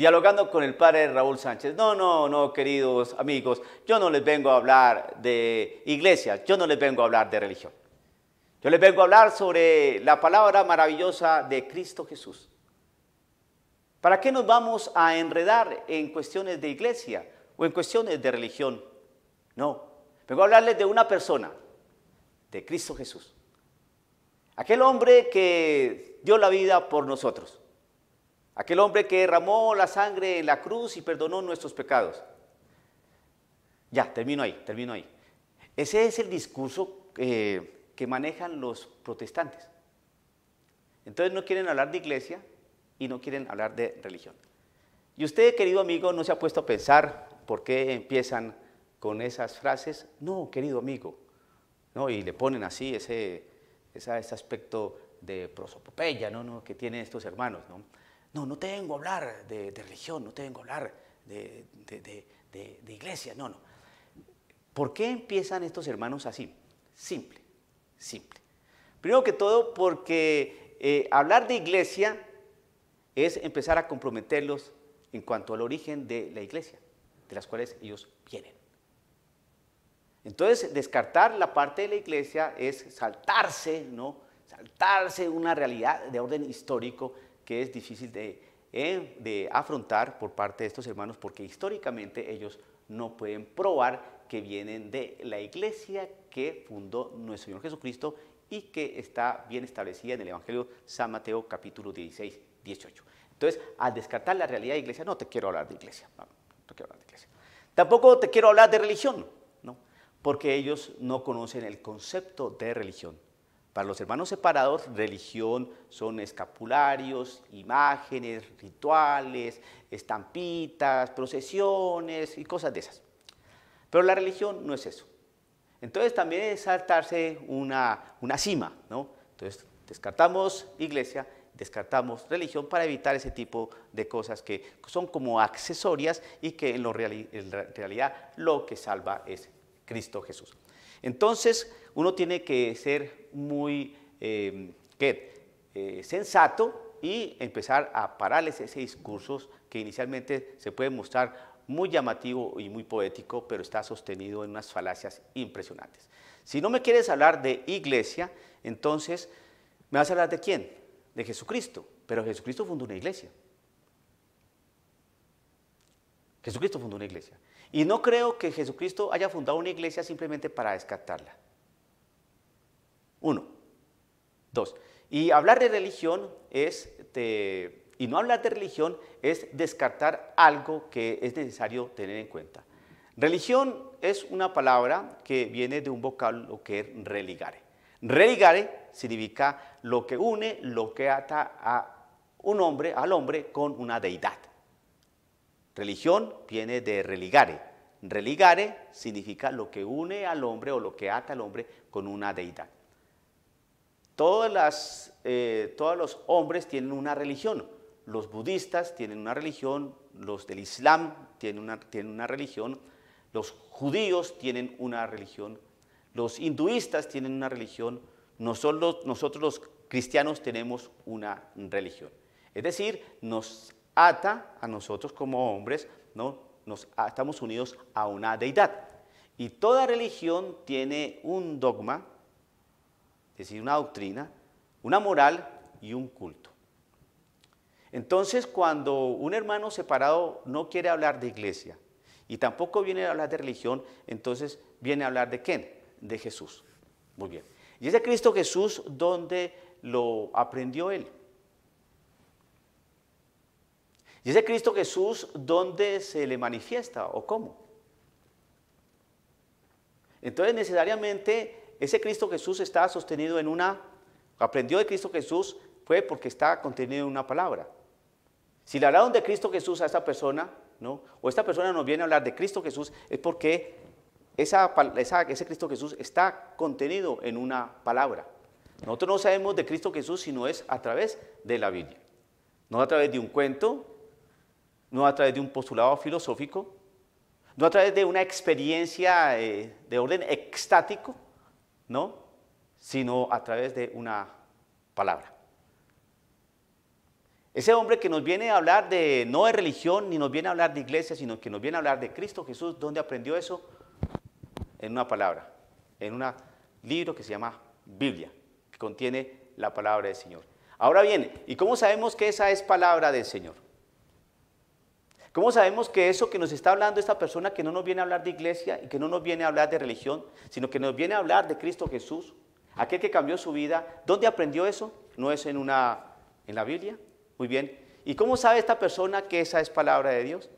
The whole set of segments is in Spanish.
dialogando con el padre Raúl Sánchez. No, queridos amigos, yo no les vengo a hablar de iglesia, yo no les vengo a hablar de religión. Yo les vengo a hablar sobre la palabra maravillosa de Cristo Jesús. ¿Para qué nos vamos a enredar en cuestiones de iglesia o en cuestiones de religión? No, vengo a hablarles de una persona, de Cristo Jesús. Aquel hombre que dio la vida por nosotros. Aquel hombre que derramó la sangre en la cruz y perdonó nuestros pecados. Ya, termino ahí. Ese es el discurso que manejan los protestantes. Entonces no quieren hablar de iglesia y no quieren hablar de religión. Y usted, querido amigo, ¿no se ha puesto a pensar por qué empiezan con esas frases? No, querido amigo, ¿no? Y le ponen así ese aspecto de prosopopeya, ¿no? Que tienen estos hermanos, ¿no? No te vengo a hablar de religión, no te vengo a hablar de iglesia, no. ¿Por qué empiezan estos hermanos así? Simple. Primero que todo porque hablar de iglesia es empezar a comprometerlos en cuanto al origen de la iglesia, de las cuales ellos vienen. Entonces, descartar la parte de la iglesia es saltarse, ¿no? Saltarse una realidad de orden histórico que es difícil de afrontar por parte de estos hermanos, porque históricamente ellos no pueden probar que vienen de la iglesia que fundó nuestro Señor Jesucristo y que está bien establecida en el Evangelio de San Mateo capítulo 16, 18. Entonces, al descartar la realidad de iglesia, no te quiero hablar de iglesia, no quiero hablar de iglesia. Tampoco te quiero hablar de religión, ¿no? Porque ellos no conocen el concepto de religión. Para los hermanos separados, religión son escapularios, imágenes, rituales, estampitas, procesiones y cosas de esas. Pero la religión no es eso. Entonces también es saltarse una cima, ¿no? Entonces descartamos iglesia, descartamos religión para evitar ese tipo de cosas que son como accesorias y que en realidad lo que salva es Cristo Jesús. Entonces uno tiene que ser muy sensato y empezar a pararles ese discurso que inicialmente se puede mostrar muy llamativo y muy poético, pero está sostenido en unas falacias impresionantes. Si no me quieres hablar de iglesia, entonces me vas a hablar de quién, de Jesucristo, pero Jesucristo fundó una iglesia. Jesucristo fundó una iglesia. Y no creo que Jesucristo haya fundado una iglesia simplemente para descartarla. 1. 2. Y hablar de religión y no hablar de religión es descartar algo que es necesario tener en cuenta. Religión es una palabra que viene de un vocablo que es religare. Religare significa lo que une, lo que ata al hombre con una deidad. Religión viene de religare. Religare significa lo que une al hombre o lo que ata al hombre con una deidad. Todos los hombres tienen una religión. Los budistas tienen una religión, los del Islam tienen una religión, los judíos tienen una religión, los hinduistas tienen una religión, nosotros los cristianos tenemos una religión. Es decir, nos ata a nosotros como hombres, ¿no? Estamos unidos a una deidad. Y toda religión tiene un dogma, es decir, una doctrina, una moral y un culto. Entonces, cuando un hermano separado no quiere hablar de iglesia y tampoco viene a hablar de religión, entonces viene a hablar de ¿quién? De Jesús. Muy bien. ¿Y ese Cristo Jesús dónde lo aprendió él? ¿Y ese Cristo Jesús dónde se le manifiesta o cómo? Entonces, necesariamente, ese Cristo Jesús está sostenido aprendió de Cristo Jesús fue porque está contenido en una palabra. Si le hablaron de Cristo Jesús a esta persona, ¿no? O esta persona nos viene a hablar de Cristo Jesús, es porque ese Cristo Jesús está contenido en una palabra. Nosotros no sabemos de Cristo Jesús sino es a través de la Biblia. No a través de un cuento, no a través de un postulado filosófico, no a través de una experiencia de orden extático, ¿no? Sino a través de una palabra. Ese hombre que nos viene a hablar de, no de religión, ni nos viene a hablar de iglesia, sino que nos viene a hablar de Cristo Jesús. ¿Dónde aprendió eso? En una palabra, en un libro que se llama Biblia, que contiene la palabra del Señor. Ahora bien, ¿y cómo sabemos que esa es palabra del Señor? ¿Cómo sabemos que eso que nos está hablando esta persona, que no nos viene a hablar de iglesia y que no nos viene a hablar de religión, sino que nos viene a hablar de Cristo Jesús, aquel que cambió su vida? ¿Dónde aprendió eso? ¿No es en la Biblia? Muy bien. ¿Y cómo sabe esta persona que esa es palabra de Dios?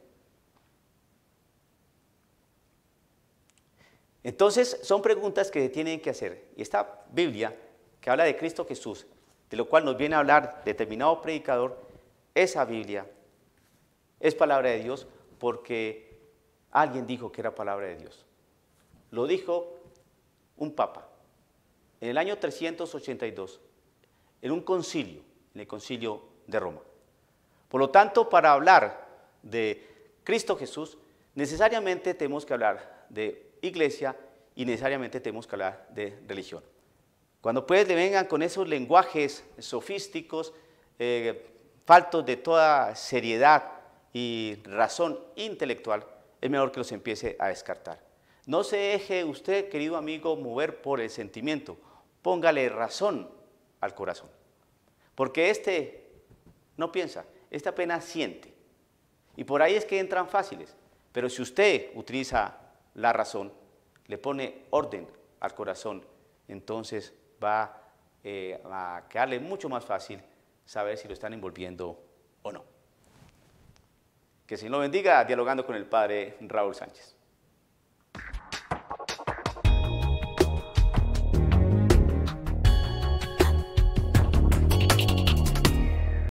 Entonces, son preguntas que tienen que hacer. Y esta Biblia, que habla de Cristo Jesús, de lo cual nos viene a hablar determinado predicador, esa Biblia es palabra de Dios porque alguien dijo que era palabra de Dios. Lo dijo un papa en el año 382, en un concilio, en el concilio de Roma. Por lo tanto, para hablar de Cristo Jesús, necesariamente tenemos que hablar de iglesia y necesariamente tenemos que hablar de religión. Cuando pues le vengan con esos lenguajes sofísticos, faltos de toda seriedad y razón intelectual, es mejor que los empiece a descartar. No se deje usted, querido amigo, mover por el sentimiento. Póngale razón al corazón. Porque este no piensa, este apenas siente. Y por ahí es que entran fáciles. Pero si usted utiliza la razón, le pone orden al corazón, entonces va a quedarle mucho más fácil saber si lo están envolviendo o no. Que el Señor lo bendiga, dialogando con el Padre Raúl Sánchez.